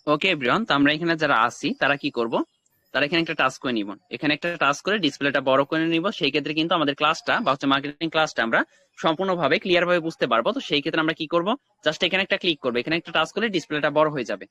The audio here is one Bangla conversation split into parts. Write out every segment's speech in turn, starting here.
ওকে এভরিওয়ান, তো আমরা এখানে যারা আছি তারা কি করব, তারা এখানে একটা টাস্ক করে নিব। এখানে একটা টাস্ক করে ডিসপ্লেটা বড় করে নিব। সেই ক্ষেত্রে কিন্তু আমাদের ক্লাসটা বা হচ্ছে মার্কেটিং ক্লাসটা আমরা সম্পূর্ণভাবে ক্লিয়ার ভাবে বুঝতে পারবো। তো সেই ক্ষেত্রে আমরা কি করব, জাস্ট এখানে একটা ক্লিক করবো, এখানে একটা টাস্ক করলে ডিসপ্লেটা বড় হয়ে যাবে।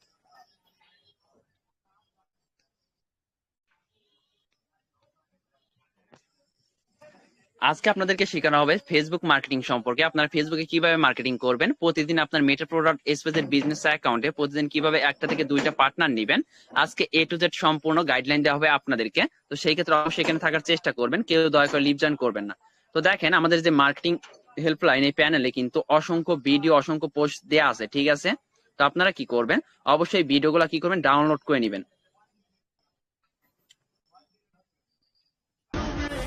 আজকে আপনাদেরকে শেখানো হবে ফেসবুক মার্কেটিং সম্পর্কে। আপনারা ফেসবুকে কিভাবে মার্কেটিং করবেন, প্রতিদিন আপনার মেটা প্রোডাক্ট স্পেসের বিজনেস অ্যাকাউন্টে প্রতিদিন কিভাবে একটা থেকে দুইটা পার্টনার নেবেন। আজকে এ টু জেড সম্পূর্ণ গাইডলাইন দেওয়া হবে আপনাদেরকে। তো সেই ক্ষেত্রে অবশ্যই এখানে থাকার চেষ্টা করবেন, কেউ দয়া করে লিভ জয়েন করবেন না। তো দেখেন, আমাদের যে মার্কেটিং হেল্পলাইন এই প্যানেলে কিন্তু অসংখ্য ভিডিও, অসংখ্য পোস্ট দেওয়া আছে, ঠিক আছে? তো আপনারা কি করবেন, অবশ্যই ভিডিওগুলো কি করবেন, ডাউনলোড করে নেবেন।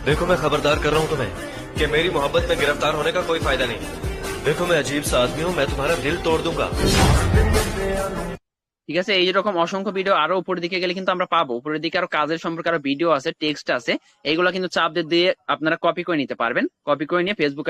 देखो मैं खबरदार कर रहा हूँ तुम्हें कि मेरी मोहब्बत में गिरफ्तार होने का कोई फायदा नहीं। देखो मैं अजीब सा आदमी हूँ, मैं तुम्हारा दिल तोड़ दूंगा। ঠিক আছে, এইরকম অসংখ্য ভিডিও আরো উপরের দিকে গেলে কিন্তু আমরা পাবো। উপরের দিকে আরো কাজের সম্পর্কে আরো ভিডিও আছে, টেক্সট আছে। এইগুলো কিন্তু চাপ দিয়ে আপনারা কপি করে নিতে পারবেন। কপি করে নিয়ে ফেসবুক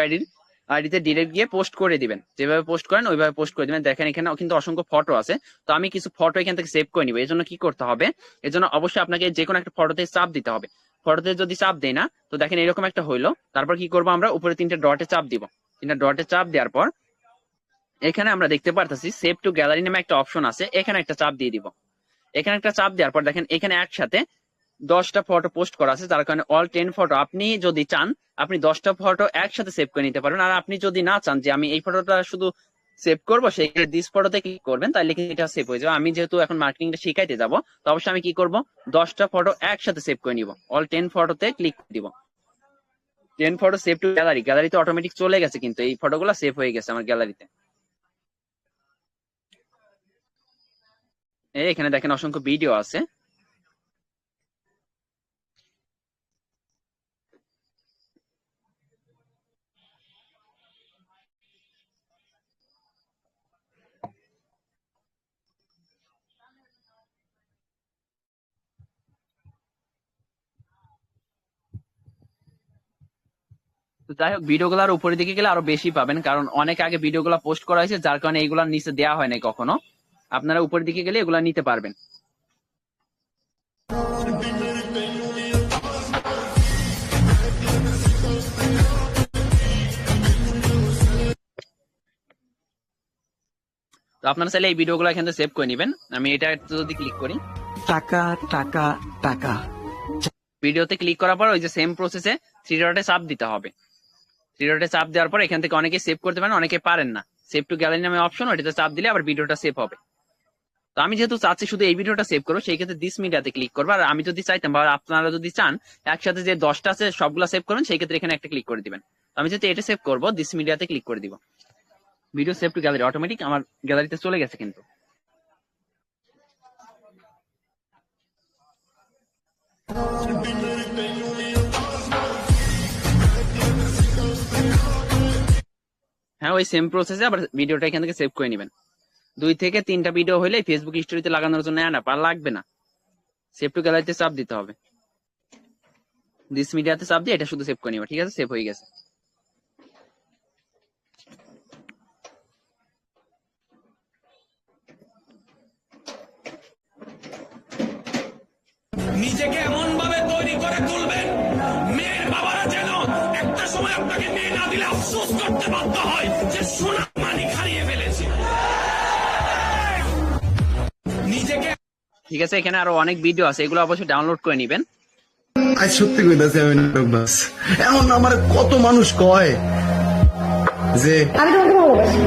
আইডিতে ডিরেক্ট গিয়ে পোস্ট করে দিবেন। যেভাবে পোস্ট করেন ওইভাবে পোস্ট করে দিবেন। দেখেন এখানে কিন্তু অসংখ্য ফটো আছে। তো আমি কিছু ফটো এখান থেকে সেভ করে নিবো। এই জন্য কি করতে হবে, এই জন্য অবশ্যই আপনাকে যে কোনো একটা ফটোতে চাপ দিতে হবে। ফটোতে যদি চাপ দেই না, তো দেখেন এরকম একটা হইলো। তারপর কি করবো, আমরা উপরে তিনটে ডটে চাপ দিব। তিনটা ডটে চাপ দেওয়ার পর এখানে আমরা দেখতে পারতেছি সেভ টু গ্যালারি নামে একটা অপশন আছে, এখানে একটা চাপ দিয়ে দিব। এখানে একটা চাপ দেওয়ার পর দেখেন এখানে একসাথে 10টা ফটো পোস্ট করা আছে, যার কারণে অল 10 ফটো, আপনি যদি চান আপনি 10টা ফটো একসাথে সেভ করে নিতে পারবেন। আর আপনি যদি না চান যে আমি এই ফটোটা শুধু সেভ করবো, সেই দিস ফটোতে ক্লিক করবেন, তাহলে কিন্তু এটা সেভ হয়ে যাবে। আমি যেহেতু এখন মার্কেটিংটা শিখাইতে যাব, তো অবশ্যই আমি কি করব, 10টা ফটো একসাথে সেভ করে নিব। অল 10 ফটোতে ক্লিক করে দিব। 10 ফটো সেভ টু গ্যালারি, গ্যালারিতে অটোমেটিক চলে গেছে, কিন্তু এই ফটোগুলো সেভ হয়ে গেছে আমার গ্যালারিতে। এখানে দেখেন অসংখ্য ভিডিও আছে। তো যাই হোক, ভিডিওগুলো আর উপরের দিকে গেলে আরো বেশি পাবেন, কারণ অনেক আগে ভিডিওগুলো পোস্ট করা হয়েছে, যার কারণে এইগুলা নিচে দেওয়া হয় নাই কখনো। আপনারা উপরের দিকে গেলে এগুলা নিতে পারবেন। তো আপনারা চাইলে এই ভিডিওগুলো এখান থেকে সেভ করে নেবেন। আমি এটা যদি ক্লিক করি, টাকা টাকা টাকা। ভিডিওতে ক্লিক করার পর ওই যে সেম প্রসেসে থ্রি ডটে চাপ দিতে হবে। থ্রি ডটে চাপ দেওয়ার পর এখান থেকে অনেকে সেভ করতে পারেন, অনেকে পারেন না। সেভ টু গ্যালারি নামে অপশন, ওইটাতে চাপ দিলে আবার ভিডিওটা সেভ হবে। তো আমি যেহেতু চাচ্ছি শুধু এই ভিডিওটা সেভ করবো, সেই ক্ষেত্রে দিস মিডিয়াতে ক্লিক করবো। আর আমি যদি চাইতাম বা আপনারা যদি চান একসাথে যে 10টা আছে সবগুলা সেভ করবেন, সেই ক্ষেত্রে এখানে একটা ক্লিক করে দিবেন। তো আমি যেহেতু এটা সেভ করবো, দিস মিডিয়াতে ক্লিক করে দিব। Video save two gallery automatic আমার গ্যালারিতে চলে গেছে কিন্তু। হ্যাঁ, ওই সেম প্রসেসে আবার ভিডিওটা এখান থেকে সেভ করে নেবেন। 2 থেকে 3টা ভিডিও হলে ফেসবুক স্টোরিতে লাগানোর জন্য না লাগবে না, সেভ টু গ্যালারিতে চাপ দিতে হবে। দিস মিডিয়াতে চাপ দিয়ে এটা শুধু সেভ করে নিবা। ঠিক আছে, সেভ হয়ে গেছে। নিজেকে এমন ভাবে তৈরি করে তুলবেন, মেয়ের বাবারা যেন একটা সময় আপনাকে মেয়ে না দিলে আফসোস করতে বাধ্য হয় যে সোনা মানিক হারিয়ে ফেলেছে। নিজেকে ঠিক আছে, এখানে আরো অনেক ভিডিও আছে, এগুলো অবশ্যই ডাউনলোড করে নিবেন। আজ সত্যি কইতাছি আমি নাটক বাস। এমন আমার কত মানুষ কয় যে আমি তোমাকে ভালোবাসি।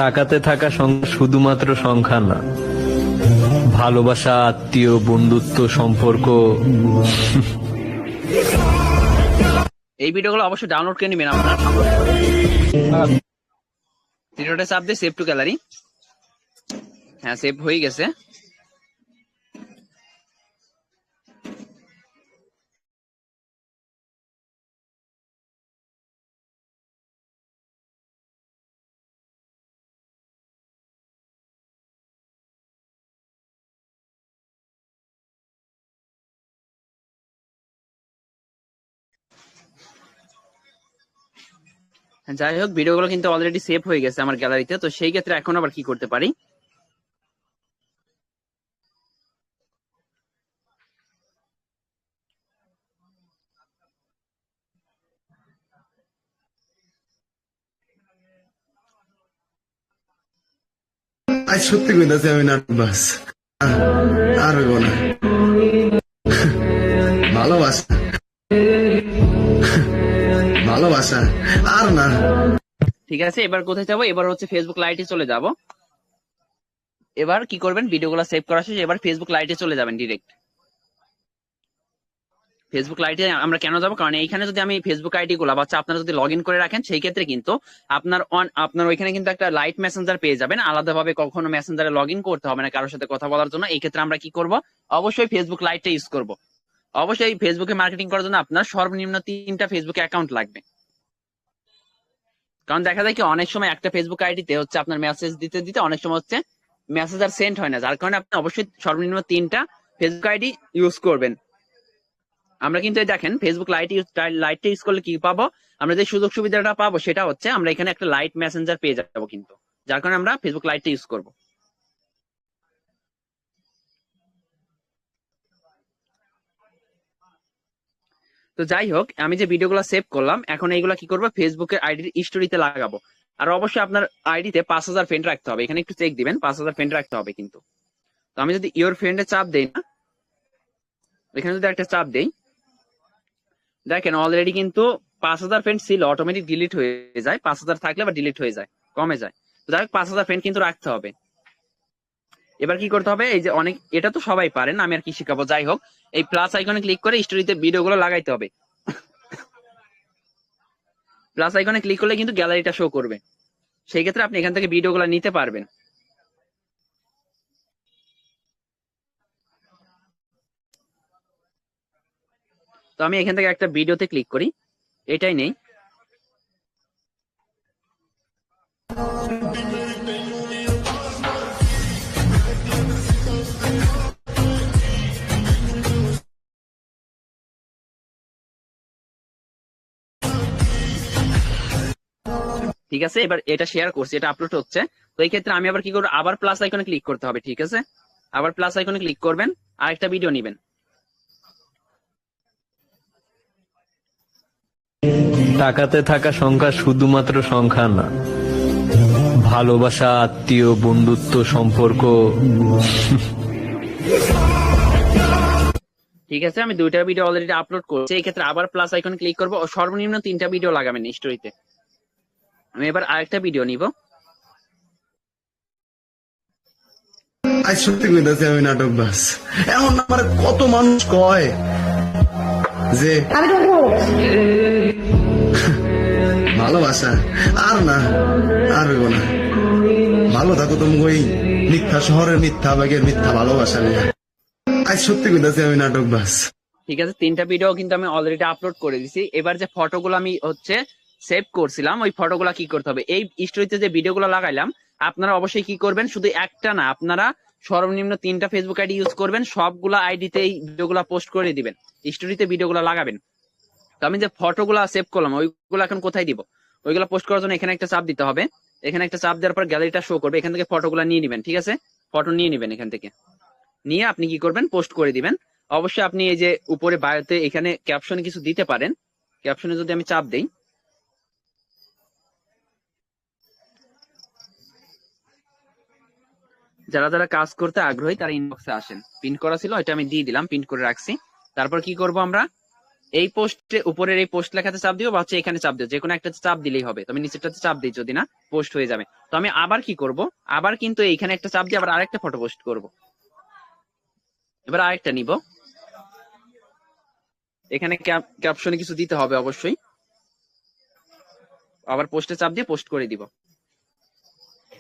টাকাতে থাকা সংখ্যা শুধুমাত্র সংখ্যা না, ভালোবাসা, আত্মীয়, বন্ধুত্ব, সম্পর্ক। এই ভিডিওগুলো অবশ্যই ডাউনলোড করে নেবেন আপনার। ভিডিওটা চাপ দিয়ে সেভ টু গ্যালারি। হ্যাঁ, সেভ হয়ে গেছে। যাই হোক, ভিডিওগুলো কিন্তু অলরেডি সেভ হয়ে গেছে আমার গ্যালারিতে, তো সেই ক্ষেত্রে এখন আবার কি করতে পারি, আজ সত্যি কইতাছি আমি নাটক বাস, আর হইব না। ভালোবাসা ভালোবাসা আর না। ঠিক আছে, এবার কোথায় যাবো, এবার হচ্ছে ফেসবুক লাইটে চলে যাব। এবার কি করবেন, ভিডিওগুলো সেভ করা শেষ, এবার ফেসবুক লাইটে চলে যাবেন ডিরেক্ট। ফেসবুক লাইটে আমরা কেন যাবো, কারণ এইখানে যদি আমি ফেসবুক আইডি গুলা বা আপনারা যদি লগ ইন করে রাখেন, সেই ক্ষেত্রে কিন্তু আপনার ওইখানে কিন্তু একটা লাইট মেসেঞ্জার পেয়ে যাবেন, আলাদাভাবে কখনো মেসেঞ্জারে লগ ইন করতে হবে না কারোর সাথে কথা বলার জন্য। এই ক্ষেত্রে আমরা কি করব, অবশ্যই ফেসবুক লাইটটা ইউজ করব। অবশ্যই ফেসবুকে মার্কেটিং করার জন্য আপনার সর্বনিম্ন 3টা ফেসবুক অ্যাকাউন্ট লাগবে। কারণ দেখা যায় কি অনেক সময় একটা ফেসবুক আইডিতে হচ্ছে আপনার মেসেজ দিতে দিতে অনেক সময় হচ্ছে মেসেজ আর সেন্ড হয় না, যার কারণে আপনি অবশ্যই সর্বনিম্ন 3টা ফেসবুক আইডি ইউজ করবেন। আমরা কিন্তু এই দেখেন ফেসবুক লাইটটা ইউজ করলে কি পাবো, আমরা যে সুযোগ সুবিধাটা পাবো সেটা হচ্ছে আমরা এখানে একটা লাইট মেসেঞ্জার পেয়ে যাবো, কিন্তু যার কারণে আমরা ফেসবুক লাইটটা ইউজ করব। তো যাই হোক, আমি যে ভিডিওগুলো সেভ করলাম, এখন এইগুলা কি করবো, ফেসবুকের আইডির স্টোরিতে লাগাবো। আর অবশ্যই আপনার আইডিতে 5000 ফ্রেন্ড রাখতে হবে, এখানে একটু চেক দিবেন, 5000 ফ্রেন্ড রাখতে হবে কিন্তু। তো আমি যদি ইওর ফ্রেন্ডে চাপ দেই না, এখানে যদি একটা চাপ দেই, দেখেন অলরেডি কিন্তু 5000 ফ্রেন্ড ছিল, অটোমেটিক ডিলিট হয়ে যায়, 5000 থাকলে আবার ডিলিট হয়ে যায়, কমে যায়। তো যাই হোক, 5000 ফ্রেন্ড কিন্তু রাখতে হবে। এবার কি করতে হবে, এই যে অনেক, এটা তো সবাই পারেন, আমি আর কি শিখাবো। যাই হোক, এই প্লাস আইকনে ক্লিক করে স্টোরিতে ভিডিওগুলো লাগাইতে হবে। প্লাস আইকনে ক্লিক করলে কিন্তু গ্যালারিটা শো করবে, সেই ক্ষেত্রে আপনি এখান থেকে ভিডিওগুলো নিতে পারবেন। তো আমি এখান থেকে একটা ভিডিওতে ক্লিক করি, এটাই নেই। ঠিক আছে, এবার এটা শেয়ার করছি, এটা আপলোড হচ্ছে। তো এই ক্ষেত্রে আমি আবার কি করবো, আবার প্লাস আইকনে ক্লিক করতে হবে। ঠিক আছে, আবার প্লাস আইকনে ক্লিক করবেন, আরেকটা ভিডিও নিবেন। টাকাতে থাকা সংখ্যা শুধুমাত্র সংখ্যা না, ভালোবাসা, আত্মীয়, বন্ধুত্ব, সম্পর্ক। ঠিক আছে, আমি 2টা ভিডিও অলরেডি আপলোড করছি। এই ক্ষেত্রে আবার প্লাস আইকনে ক্লিক করবো, সর্বনিম্ন 3টা ভিডিও লাগাবেন স্টোরিতে। আমি এবার আরেকটা ভিডিও নিব। আজ সত্যি কইতাছি আমি নাটক বাস। এমন আমার কত মানুষ কয় যে ভালোবাসা আর না, আর হইব না। ভালো থাকো তুমি ওই মিথ্যা শহরের মিথ্যা ব্যাগের মিথ্যা ভালোবাসা নিয়ে। আজ সত্যি কইতাছি আমি নাটক বাস। ঠিক আছে, 3টা ভিডিও কিন্তু আমি অলরেডি আপলোড করে দিছি। এবার যে ফটোগুলো আমি হচ্ছে সেভ করছিলাম, ওই ফটোগুলো কি করতে হবে, এই স্টোরিতে যে ভিডিওগুলো লাগাইলাম, আপনারা অবশ্যই কি করবেন, শুধু একটা না, আপনারা সর্বনিম্ন 3টা ফেসবুক আইডি ইউজ করবেন, সবগুলা আইডিতে এই ভিডিওগুলো পোস্ট করে দিবেন, স্টোরিতে ভিডিওগুলো লাগাবেন। তো আমি যে ফটোগুলো সেভ করলাম, ওইগুলো এখন কোথায় দিব, ওইগুলো পোস্ট করার জন্য এখানে একটা চাপ দিতে হবে। এখানে একটা চাপ দেওয়ার পর গ্যালারিটা শো করবে, এখান থেকে ফটোগুলো নিয়ে নিবেন। ঠিক আছে, ফটো নিয়ে নিবেন, এখান থেকে নিয়ে আপনি কি করবেন, পোস্ট করে দিবেন। অবশ্যই আপনি এই যে উপরে বায়োতে এখানে ক্যাপশনে কিছু দিতে পারেন, ক্যাপশনে যদি আমি চাপ দেই, যারা যারা কাজ করতে আগ্রহী তারা ইনবক্সে আসেন। প্রিন্ট করা ছিল, এটা আমি দিয়ে দিলাম, প্রিন্ট করে রাখছি। তারপর কি করব, আমরা এই পোস্টে উপরের এই পোস্ট লেখাতে চাপ দিব, বা হচ্ছে এখানে চাপ দিব, যে কোনো একটাতে চাপ দিলেই হবে। তো আমি নিচেরটাতে চাপ দিই, যদি না পোস্ট হয়ে যাবে। তো আমি আবার কি করব, আবার কিন্তু এইখানে একটা চাপ দিয়ে আবার আরেকটা ফটো পোস্ট করব। এবার আরেকটা নিব, এখানে ক্যাপশনে কিছু দিতে হবে অবশ্যই, আবার পোস্টে চাপ দিয়ে পোস্ট করে দিব।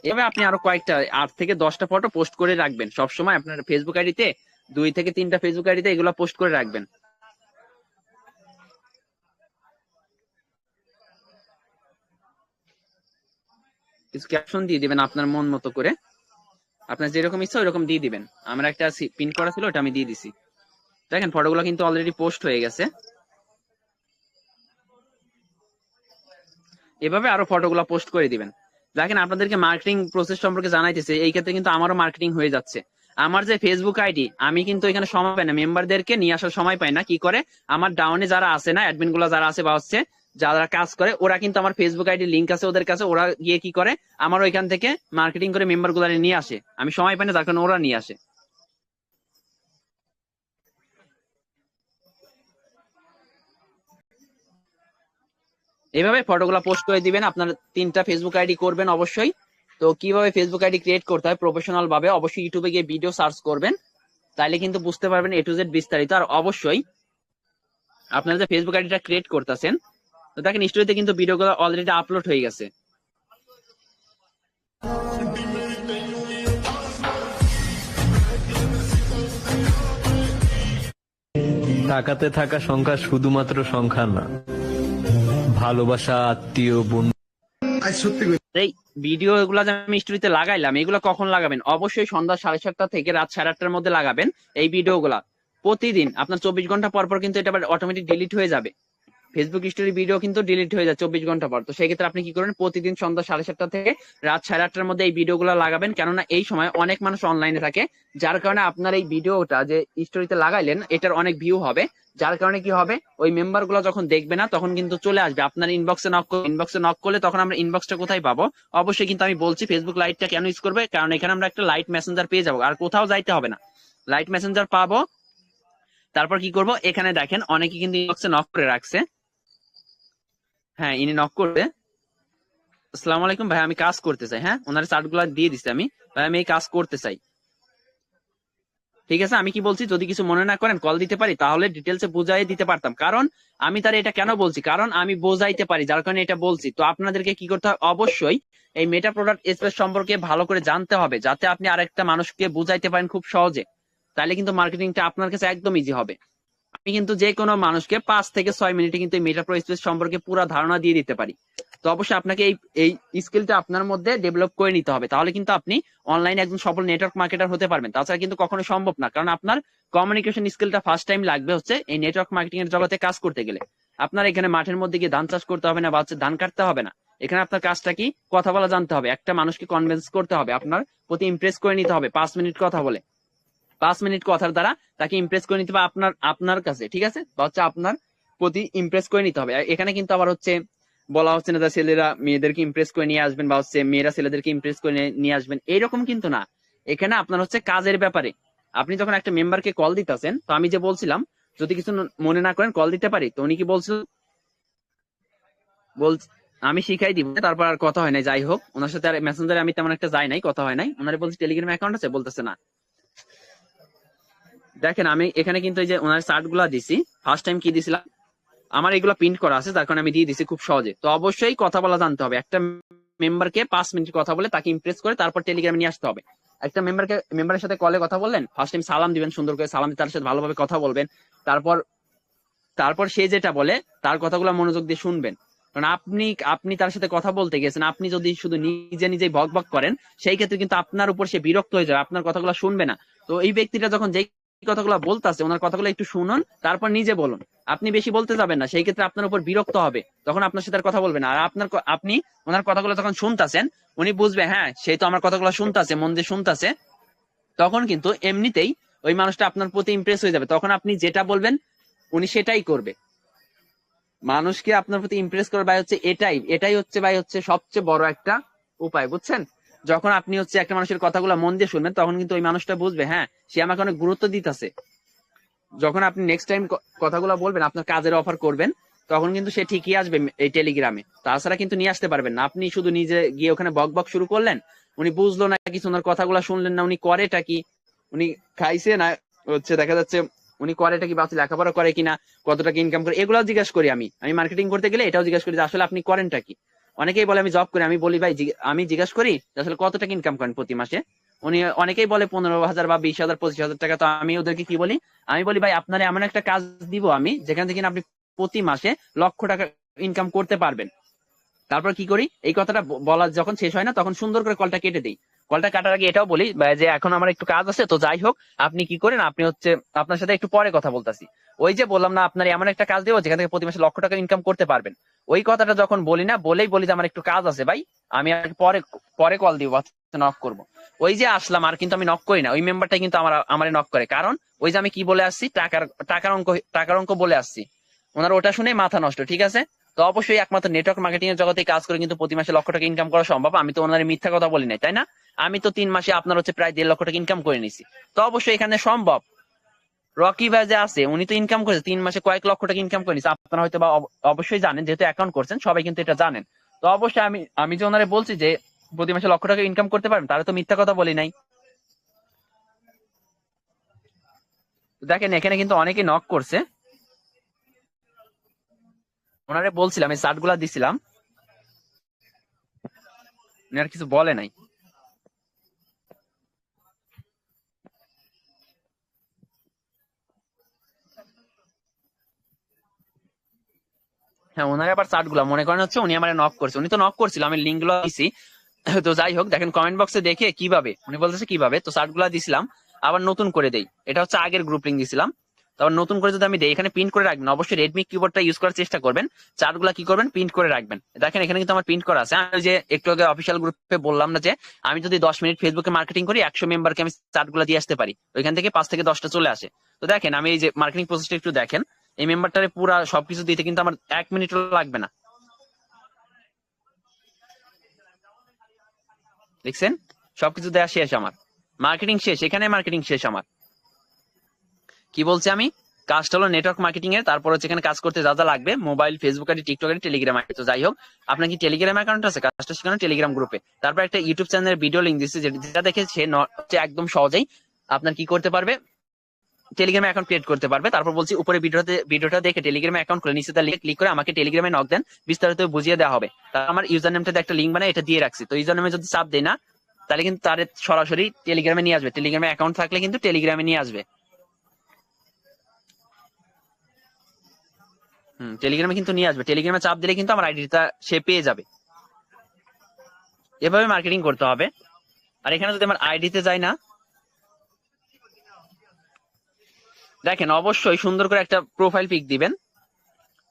এভাবে আপনি আরো কয়েকটা 8 থেকে 10টা ফটো পোস্ট করে রাখবেন সবসময় আপনার ফেসবুক আইডিতে, 2 থেকে 3টা ফেসবুক আইডিতে এগুলো পোস্ট করে রাখবেন। কিছু ক্যাপশন দিয়ে দিবেন আপনার মন মতো করে, আপনার যেরকম ইচ্ছা ওইরকম দিয়ে দিবেন। আমার একটা পিন করা ছিল, ওটা আমি দিয়ে দিছি। দেখেন ফটোগুলো কিন্তু অলরেডি পোস্ট হয়ে গেছে। এভাবে আরো ফটোগুলো পোস্ট করে দিবেন। দেখেন আপনাদেরকে মার্কেটিং প্রসেস সম্পর্কে জানাইতেছে, এই ক্ষেত্রে কিন্তু আমারও মার্কেটিং হয়ে যাচ্ছে। আমার যে ফেসবুক আইডি, আমি কিন্তু এখানে সময় পাই না, মেম্বারদেরকে নিয়ে আসার সময় পাই না। কি করে, আমার ডাউনে যারা আছে না, অ্যাডমিন গুলা যারা আছে বা হচ্ছে যারা কাজ করে, ওরা কিন্তু আমার ফেসবুক আইডি লিঙ্ক আছে ওদের কাছে, ওরা গিয়ে কি করে আমার ওইখান থেকে মার্কেটিং করে মেম্বার গুলা নিয়ে আসে। আমি সময় পাই না, যার কারণে ওরা নিয়ে আসে। এইভাবে ফটোগুলো পোস্ট করে দিবেন। আপনার 3টা ফেসবুক আইডি করবেন অবশ্যই। তো কিভাবে ফেসবুক আইডি ক্রিয়েট করতে হয় প্রফেশনাল ভাবে, অবশ্যই ইউটিউবে গিয়ে ভিডিও সার্চ করবেন, তাইলে কিন্তু বুঝতে পারবেন A to Z বিস্তারিত। আর অবশ্যই আপনারা যে ফেসবুক আইডিটা ক্রিয়েট করতেছেন, তো দেখেন স্টোরিতে কিন্তু ভিডিওগুলো অলরেডি আপলোড হয়ে গেছে। টাকাতে থাকা সংখ্যা শুধুমাত্র সংখ্যা না, ভালোবাসা, আত্মীয়, বন্ধু। আজ সত্যি কই এই ভিডিও এগুলো যে আমি স্টোরিতে লাগাইলাম, এগুলো কখন লাগাবেন? অবশ্যই সন্ধ্যা 7:30টা থেকে রাত 8:30টার মধ্যে লাগাবেন এই ভিডিওগুলা। প্রতিদিন আপনার 24 ঘন্টা পর পর কিন্তু এটা অটোমেটিক ডিলিট হয়ে যাবে। ফেসবুক স্টোরি ভিডিও কিন্তু ডিলিট হয়ে যায় 24 ঘন্টা পর। তো সেই ক্ষেত্রে আপনি কি করবেন, প্রতিদিন সন্ধ্যা 7:30টা থেকে রাত 8:30টার মধ্যে এই ভিডিওগুলো লাগাবেন। কেননা এই সময় অনেক মানুষ অনলাইনে থাকে, যার কারণে আপনার এই ভিডিওটা যে স্টোরিতে লাগাইলেন এটার অনেক ভিউ হবে। যার কারণে কি হবে, ওই মেম্বার গুলো যখন দেখবে না তখন কিন্তু চলে আসবে আপনার ইনবক্সে নক করলে তখন আমরা ইনবক্সটা কোথায় পাবো? অবশ্যই কিন্তু আমি বলছি ফেসবুক লাইটটা কেন ইউজ করবে, কারণ এখানে আমরা একটা লাইট মেসেঞ্জার পেয়ে যাবো, আর কোথাও যাইতে হবে না, লাইট মেসেঞ্জার পাবো। তারপর কি করব, এখানে দেখেন অনেকে কিন্তু ইনবক্সে নক করে রাখছে। হ্যাঁ, ইনি নক করবে। আসসালামু আলাইকুম ভাই, আমি কাজ করতে চাই। হ্যাঁ, ওনার চার্টগুলো দিয়ে দিচ্ছি আমি, ভাই আমি এই কাজ করতে চাই। ঠিক আছে, আমি কি বলছি, যদি কিছু মনে না করেন কল দিতে পারি, তাহলে ডিটেলসে বুঝাই দিতে পারতাম। কারণ আমি তার এটা কেন বলছি, কারণ আমি বোঝাইতে পারি, যার কারণে এটা বলছি। তো আপনাদেরকে কি করতে হবে, অবশ্যই এই মেটা প্রোডাক্ট স্পেস সম্পর্কে ভালো করে জানতে হবে, যাতে আপনি আরেকটা মানুষকে বুঝাইতে পারেন খুব সহজে। তাহলে কিন্তু মার্কেটিংটা আপনার কাছে একদম ইজি হবে। আমি কিন্তু যে কোনো মানুষকে 5 থেকে 6 মিনিটে কিন্তু এই মেটা প্রো স্পেস সম্পর্কে পুরো ধারণা দিয়ে দিতে পারি। তো অবশ্যই আপনাকে এই স্কিলটা আপনার মধ্যে ডেভেলপ করে নিতে হবে, তাহলে কিন্তু আপনি অনলাইনে একজন সফল নেটওয়ার্ক মার্কেটার হতে পারবেন। তাছাড়া কিন্তু কখনো সম্ভব না, কারণ আপনার কমিউনিকেশন স্কিলটা ফার্স্ট টাইম লাগবে হচ্ছে এই নেটওয়ার্ক মার্কেটিং এর জগতে কাজ করতে গেলে। আপনার এখানে মাঠের মধ্যে গিয়ে ধান চাষ করতে হবে না, বা হচ্ছে ধান কাটতে হবে না। এখানে আপনার কাজটা কি, কথা বলা জানতে হবে, একটা মানুষকে কনভিন্স করতে হবে, আপনার প্রতি ইমপ্রেস করে নিতে হবে 5 মিনিট কথা বলে। 5 মিনিট কথার দ্বারা তাকে ইমপ্রেস করে নিতে হবে আপনার কাছে, ঠিক আছে, বা হচ্ছে আপনার প্রতি ইমপ্রেস করে নিতে হবে। এখানে কিন্তু আবার হচ্ছে বলা হচ্ছে না যে ছেলেরা মেয়েদেরকে ইমপ্রেস করে নিয়ে আসবেন, বা হচ্ছে মেয়েরা ছেলেদেরকে ইমপ্রেস করে নিয়ে আসবেন, এইরকম কিন্তু না। এখানে আপনার হচ্ছে কাজের ব্যাপারে। আপনি যখন একটা মেম্বারকে কল দিতেছেন, তো আমি যে বলছিলাম যদি কিছু মনে না করেন কল দিতে পারি, তো উনি কি বলছিল, আমি শিখাই দিব, তারপর আর কথা হয় নাই। যাই হোক, ওনার সাথে আর মেসেঞ্জারে আমি তেমন একটা যাই নাই, কথা হয় নাই। ওনারে বলছি টেলিগ্রাম অ্যাকাউন্ট আছে, বলতেছে না। দেখেন আমি এখানে কিন্তু এই যে ওনার চার্ট গুলা দিছি, ফার্স্ট টাইম কি দিছিলাম, আমার এগুলো প্রিন্ট করা আছে, যার কারণে আমি দিয়ে দিছি খুব সহজে। তো অবশ্যই কথা বলা জানতে হবে। একটা মেম্বারকে 5 মিনিট কথা বলে তাকে ইমপ্রেস করে তারপর টেলিগ্রামে নিয়ে আসতে হবে। একটা মেম্বারের সাথে কলে কথা বললেন, ফার্স্ট টাইম সালাম দিবেন, সুন্দর করে সালাম দিয়ে তার সাথে ভালোভাবে কথা বলবেন। তারপর সে যেটা বলে তার কথাগুলো মনোযোগ দিয়ে শুনবেন। কারণ আপনি তার সাথে কথা বলতে গেছেন, আপনি যদি শুধু নিজেই বক বক করেন, সেই ক্ষেত্রে কিন্তু আপনার উপর সে বিরক্ত হয়ে যাবে, আপনার কথাগুলো শুনবে না। তো এই ব্যক্তিটা যখন যেই কথাগুলো বলতেছে, ওনার কথাগুলো একটু শুনুন, তারপর নিজে বলুন। আপনি বেশি বলতে যাবেন না, সেই ক্ষেত্রে আপনার উপর বিরক্ত হবে, তখন আপনার সাথে আর কথা বলবে না। আর আপনি ওনার কথাগুলো যখন শুনতেছেন, উনি বুঝবে হ্যাঁ সেই তো আমার কথাগুলো শুনতেছে, মন দিয়ে শুনতেছে, তখন কিন্তু এমনিতেই ওই মানুষটা আপনার প্রতি ইমপ্রেস হয়ে যাবে। তখন আপনি যেটা বলবেন উনি সেটাই করবে। মানুষকে আপনার প্রতি ইমপ্রেস করার ভাই হচ্ছে এটাই হচ্ছে ভাই হচ্ছে সবচেয়ে বড় একটা উপায়, বুঝছেন? যখন আপনি হচ্ছে একটা মানুষের কথাগুলো মন দিয়ে শুনবেন, তখন কিন্তু ওই মানুষটা বুঝবে হ্যাঁ সে আমাকে অনেক গুরুত্ব দিতেছে। যখন আপনি নেক্সট টাইম কথাগুলো বলবেন, আপনার কাজের অফার করবেন, তখন কিন্তু সে ঠিকই আসবে এই টেলিগ্রামে। তাছাড়া কিন্তু নিয়ে আসতে পারবেন না। আপনি শুধু নিজে গিয়ে ওখানে বক বক শুরু করলেন, উনি বুঝলো না কিছু, ওনার কথাগুলো শুনলেন না, উনি করেটা কি, উনি খাইছে না হচ্ছে দেখা যাচ্ছে উনি করেটা কি, বা লেখাপড়া করে কিনা, কত টাকা ইনকাম করে, এগুলো জিজ্ঞাসা করি। আমি মার্কেটিং করতে গেলে এটাও জিজ্ঞাসা করি যে আসলে আপনি করেনটা কি। অনেকেই বলে আমি জব করি, আমি বলি ভাই আমি জিজ্ঞাসা করি আসলে কত টাকা ইনকাম করেন প্রতি মাসে। উনি অনেকেই বলে 15,000 বা 20,000 25,000 টাকা। তো আমি ওদেরকে কি বলি, আমি বলি ভাই আপনার এমন একটা কাজ দিব আমি, যেখান থেকে আপনি প্রতি মাসে লক্ষ টাকা ইনকাম করতে পারবেন। তারপর কি করি, এই কথাটা বলা যখন শেষ হয় না, তখন সুন্দর করে কলটা কেটে দিই। কলটা কাটার আগে এটাও বলি যে এখন আমার একটু কাজ আছে, তো যাই হোক আপনি কি করেন, আপনি হচ্ছে আপনার সাথে একটু পরে কথা বলতেছি। ওই যে বললাম না আপনার এমন একটা কাজ দেবো যেখান থেকে প্রতি মাসে লক্ষ টাকা ইনকাম করতে পারবেন। ওই কথাটা যখন বলি না, বলেই বলি যে আমার একটু কাজ আছে ভাই, আমি আর পরে পরে কল দিব, নক করব। ওই যে আসলাম আর কিন্তু আমি নক করি না, ওই মেম্বারটা কিন্তু আমারে নক করে। কারণ ওই যে আমি কি বলে আসছি, টাকার অঙ্ক বলে আসছি, ওনার ওটা শুনে মাথা নষ্ট। ঠিক আছে, তো অবশ্যই একমাত্র নেটওয়ার্ক মার্কেটিং এর জগতে কাজ করে কিন্তু প্রতি মাসে লক্ষ টাকা ইনকাম করা সম্ভব। আমি তো ওনার মিথ্যা কথা বলি নাই, তাই না? আমি তো 3 মাসে আপনার হচ্ছে প্রায় 1.5 লক্ষ টাকা ইনকাম করে নিছি। তো অবশ্যই এখানে সম্ভব। রকি ভাই যে আছে উনি তো ইনকাম করেছে 3 মাসে কয়েক লক্ষ টাকা ইনকাম করে নিছে। আপনারা হয়তো বা অবশ্যই জানেন, যেহেতু অ্যাকাউন্ট করছেন সবাই কিন্তু এটা জানেন। তো অবশ্যই আমি যে ওনারে বলছি যে প্রতি মাসে লক্ষ টাকা ইনকাম করতে পারবেন, তারা তো মিথ্যা কথা বলি নাই। দেখেন এখানে কিন্তু অনেকে নক করছে, ওনারে বলছিলাম, এই চার্ট গুলা দিছিলাম, উনি আর কিছু বলে নাই। হ্যাঁ, ওনারে আবার চার্ট গুলা মনে করেন হচ্ছে উনি আমার নক করছে, উনি তো নক করছিল, আমি লিঙ্ক গুলো দিছি। তো যাই হোক, দেখেন কমেন্ট বক্সে দেখে কিভাবে উনি বলতেছে কিভাবে, তো চার্ট গুলা দিছিলাম, আবার নতুন করে দেই। এটা হচ্ছে আগের গ্রুপ লিঙ্ক দিছিলাম, তারপর নতুন করে যদি আমি দেই, এখানে প্রিন্ট করে রাখবেন। অবশ্যই রেডমি কিবোর্ডটা ইউজ করার চেষ্টা করবেন। চার্ট গুলা কি করবেন, প্রিন্ট করে রাখবেন। দেখেন এখানে কিন্তু আমার প্রিন্ট করা আছে। আমি যে একটু আগে অফিসিয়াল গ্রুপে বললাম না যে আমি যদি 10 মিনিট ফেসবুকে মার্কেটিং করি 100 মেম্বারকে আমি চার্ট গুলা দিয়ে আসতে পারি, ওইখান থেকে 5 থেকে 10টা চলে আসে। তো দেখেন আমি এই যে মার্কেটিং প্রসেসটা একটু দেখেন, এই মেম্বারটারে পুরা সবকিছু দিতে কিন্তু আমার 1 মিনিটও লাগবে না। দেখছেন, সবকিছু দেওয়া শেষ, আমার মার্কেটিং শেষ, এখানে মার্কেটিং শেষ আমার। কি বলছি আমি, কাজটা হলো নেটওয়ার্ক মার্কেটিং এর, তারপর হচ্ছে এখানে কাজ করতে যা যা লাগবে, mobile, Facebook ID, TikTok ID, Telegram ID. তো যাই হোক, আপনার কি টেলিগ্রাম অ্যাকাউন্ট আছে? কাজটা শেখানো টেলিগ্রাম গ্রুপে। তারপর একটা ইউটিউব চ্যানেলের ভিডিও লিঙ্ক দিচ্ছে, যেটা দেখে সে একদম সহজেই আপনার কি করতে পারবে, টেলিগ্রামে অ্যাকাউন্ট ক্রিয়েট করতে পারবে। তারপর বলছি উপরে ভিডিওটা দেখে টেলিগ্রামে অ্যাকাউন্ট খুলে নিচে তার লিঙ্ক ক্লিক করে আমাকে টেলিগ্রামে নক দেন, বিস্তারিত বুঝিয়ে দেওয়া হবে। তার আমার ইউজার নেমটাতে একটা লিঙ্ক বানায় এটা দিয়ে রাখছি, তো ইউজার নেমে যদি চাপ দেয় না, তাহলে কিন্তু তার সরাসরি টেলিগ্রামে নিয়ে আসবে। টেলিগ্রামে অ্যাকাউন্ট থাকলে কিন্তু টেলিগ্রামে নিয়ে আসবে। টেলিগ্রামে কিন্তু নিয়ে আসবে, টেলিগ্রামে চাপ দিলে কিন্তু আমার আইডিটা সে পেয়ে যাবে। এভাবে মার্কেটিং করতে হবে। আর এখানে যদি আমার আইডিতে যাই না, দেখেন অবশ্যই সুন্দর করে একটা প্রোফাইল পিক দিবেন,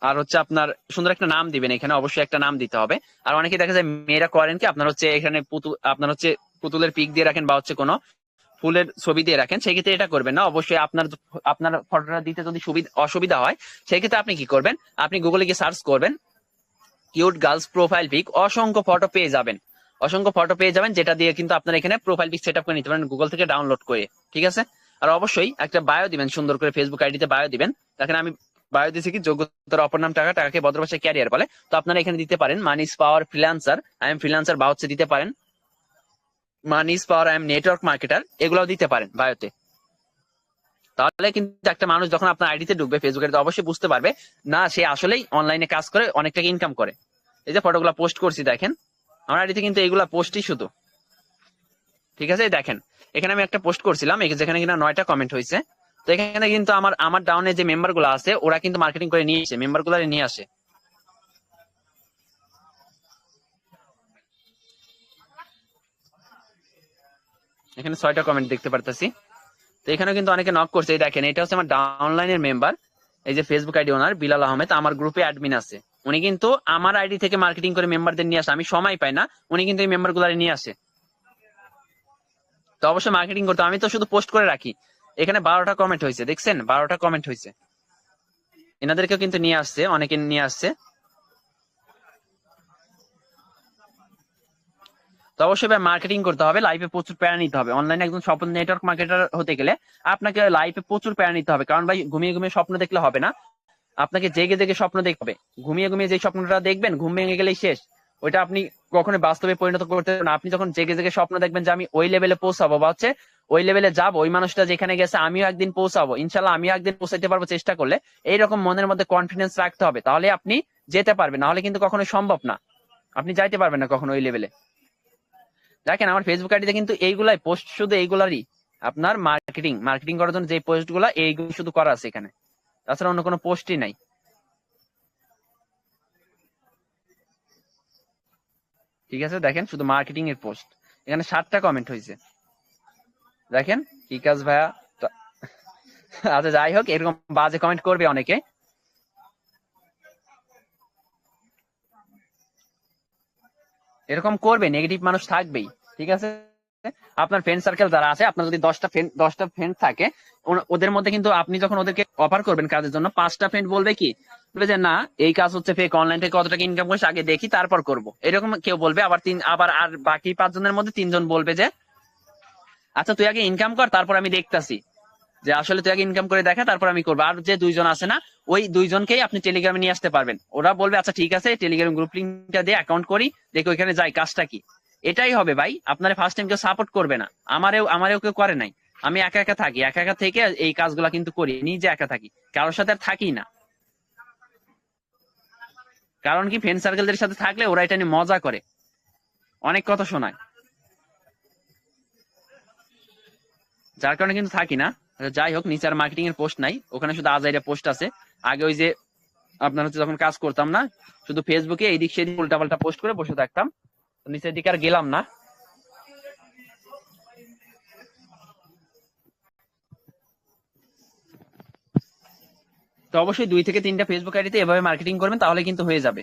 আর হচ্ছে আপনার সুন্দর একটা নাম দিবেন। এখানে অবশ্যই একটা নাম দিতে হবে। আর অনেকে দেখা যায় মেয়েরা করেন কি, আপনার হচ্ছে এখানে আপনার হচ্ছে পুতুলের পিক দিয়ে রাখেন বা হচ্ছে কোনো ফুলের ছবি দিয়ে রাখেন, সেই ক্ষেত্রে এটা করবেন না। অবশ্যই আপনার ফটোটা দিতে যদি অসুবিধা হয়, সেই ক্ষেত্রে আপনি কি করবেন, আপনি গুগলে গিয়ে সার্চ করবেন কিউট গার্লস প্রোফাইল পিক, অসংখ্য ফটো পেয়ে যাবেন, অসংখ্য ফটো পেয়ে যাবেন, যেটা দিয়ে কিন্তু আপনার এখানে প্রোফাইল পিক সেট আপ করে নিতে পারেন গুগল থেকে ডাউনলোড করে। ঠিক আছে, আর অবশ্যই একটা বায়ো দিবেন, সুন্দর করে ফেসবুক আইডিতে বায়ো দিবেন। দেখেন আমি বায়ো দিয়েছি কি, যোগ্যতার অপর নাম টাকা, টাকাকে ভদ্র ভাষায় ক্যারিয়ার বলে। তো আপনারা এখানে দিতে পারেন মানিস পাওয়ার ফ্রিল্যান্সার, আই এম ফ্রিল্যান্সার, বা হচ্ছে দিতে পারেন মানিস পাওয়ার, আই এম নেটওয়ার্ক মার্কেটার, এগুলোও দিতে পারেন বায়োতে। তাহলে কিন্তু একটা মানুষ যখন আপনার আইডিতে ঢুকবে ফেসবুক আইডিতে, অবশ্যই বুঝতে পারবে না সে আসলেই অনলাইনে কাজ করে, অনেক টাকা ইনকাম করে। এই যে ফটোগুলো পোস্ট করছি দেখেন, আমার আইডিতে কিন্তু এইগুলা পোস্টই শুধু। ঠিক আছে, দেখেন এখানে আমি একটা পোস্ট করছিলাম, যেখানে কিনা 9টা কমেন্ট হয়েছে। তো এখানে কিন্তু আমার ডাউনে যে মেম্বার গুলো আছে, ওরা কিন্তু মার্কেটিং করে নিয়ে আসে, মেম্বার গুলো নিয়ে আসে। এখানে 6টা কমেন্ট দেখতে পারতেছি। তো এখানে কিন্তু অনেকে নক করছে। এই দেখেন এটা হচ্ছে আমার ডাউনলাইনের মেম্বার, এই যে ফেসবুক আইডি ওনার বিলাল আহমেদ, আমার গ্রুপে অ্যাডমিন আছে। উনি কিন্তু আমার আইডি থেকে মার্কেটিং করে মেম্বারদের নিয়ে আসে, আমি সময় পাই না, উনি কিন্তু এই মেম্বার গুলো নিয়ে আসে। তো অবশ্যই মার্কেটিং করতে, আমি তো শুধু পোস্ট করে রাখি। এখানে 12টা কমেন্ট হয়েছে, দেখছেন 12টা কমেন্ট হয়েছে, এনাদেরকেও কিন্তু নিয়ে আসছে, অনেকে নিয়ে আসছে। তো অবশ্যই ভাই মার্কেটিং করতে হবে, লাইফে প্রচুর প্যারা নিতে হবে। অনলাইনে একজন সফল নেটওয়ার্ক মার্কেটার হতে গেলে আপনাকে লাইফে প্রচুর প্যারা নিতে হবে। কারণ ভাই ঘুমিয়ে ঘুমিয়ে স্বপ্ন দেখলে হবে না, আপনাকে জেগে জেগে স্বপ্ন দেখতে হবে। ঘুমিয়ে ঘুমিয়ে যে স্বপ্নটা দেখবেন, ঘুম ভেঙে গেলেই শেষ, ওইটা আপনি কখনো বাস্তবে পরিণত করতে পারবেন না। আপনি যখন জেগে জেগে স্বপ্ন দেখবেন যে আমি ওই লেভেলে পৌঁছাবো, বা হচ্ছে ওই লেভেলে যাবো, ওই মানুষটা যেখানে গেছে আমিও একদিন পৌঁছাবো, ইনশাল্লাহ আমিও একদিন পৌঁছাইতে পারবো চেষ্টা করলে, এইরকম মনের মধ্যে কনফিডেন্স রাখতে হবে, তাহলে আপনি যেতে পারবেন, নাহলে কিন্তু কখনো সম্ভব না, আপনি যাইতে পারবেন না কখনো ওই লেভেলে। দেখেন আমার ফেসবুক আইডিতে কিন্তু এইগুলাই পোস্ট, শুধু এইগুলারই আপনার মার্কেটিং করার জন্য যে পোস্ট গুলা, এইগুলো শুধু করা আছে এখানে, তাছাড়া অন্য কোনো পোস্টই নাই। ঠিক আছে, দেখেন শুধু মার্কেটিং এর পোস্ট, এখানে 7টা কমেন্ট হয়েছে। দেখেন কি কাজ ভাইয়া। আচ্ছা যাই হোক, এরকম বাজে কমেন্ট করবে অনেকে। এরকম করবে, নেগেটিভ মানুষ থাকবেই, ঠিক আছে? আপনার ফ্রেন্ড সার্কেল যারা আছে, আপনার যদি 10টা ফ্রেন্ড থাকে, ওদের মধ্যে কিন্তু আপনি যখন ওদেরকে অফার করবেন কাজের জন্য, 5টা ফ্রেন্ড বলবে কি, বলবে যে না এই কাজ হচ্ছে ফেক, অনলাইন থেকে কত টাকা ইনকাম করিস আগে দেখি তারপর করব, এরকম কেউ বলবে। আবার আর বাকি 5 জনের মধ্যে 3 জন বলবে যে আচ্ছা তুই আগে ইনকাম কর, তারপর আমি দেখতাছি, যে আসলে তুই আগে ইনকাম করে দেখা তারপর আমি করবো। আর যে 2 জন আছে না, ওই 2 জনকেই আপনি টেলিগ্রামে নিয়ে আসতে পারবেন। ওরা বলবে আচ্ছা ঠিক আছে, টেলিগ্রাম গ্রুপ লিঙ্কটা দিয়ে অ্যাকাউন্ট করি, দেখি ওইখানে যাই কাজটা কি। এটাই হবে ভাই, আপনারা ফার্স্ট টাইম কেউ সাপোর্ট করবে না। আমারেও কেউ করে নাই। আমি একা একা থাকি, একা একা থেকে এই কাজগুলা কিন্তু করি, নিজে একা থাকি, কারোর সাথে আর থাকি না। কারণ কি, ফ্রেন্ড সার্কেলদের সাথে থাকলে ওরা এটা নিয়ে মজা করে, অনেক কথা শোনায়, যার কারণে কিন্তু থাকি না। যাই হোক, নিচে আর মার্কেটিং এর পোস্ট নাই, ওখানে শুধু আজাইরা পোস্ট আছে। আগে ওই যে আপনার হচ্ছে যখন কাজ করতাম না, শুধু ফেসবুকে এইদিক সেদিক উল্টাপাল্টা পোস্ট করে বসে থাকতাম, নিচের দিকে আর গেলাম না। তো অবশ্যই 2 থেকে 3টা ফেসবুক আইডিতে এভাবে মার্কেটিং করবেন, তাহলে কিন্তু হয়ে যাবে।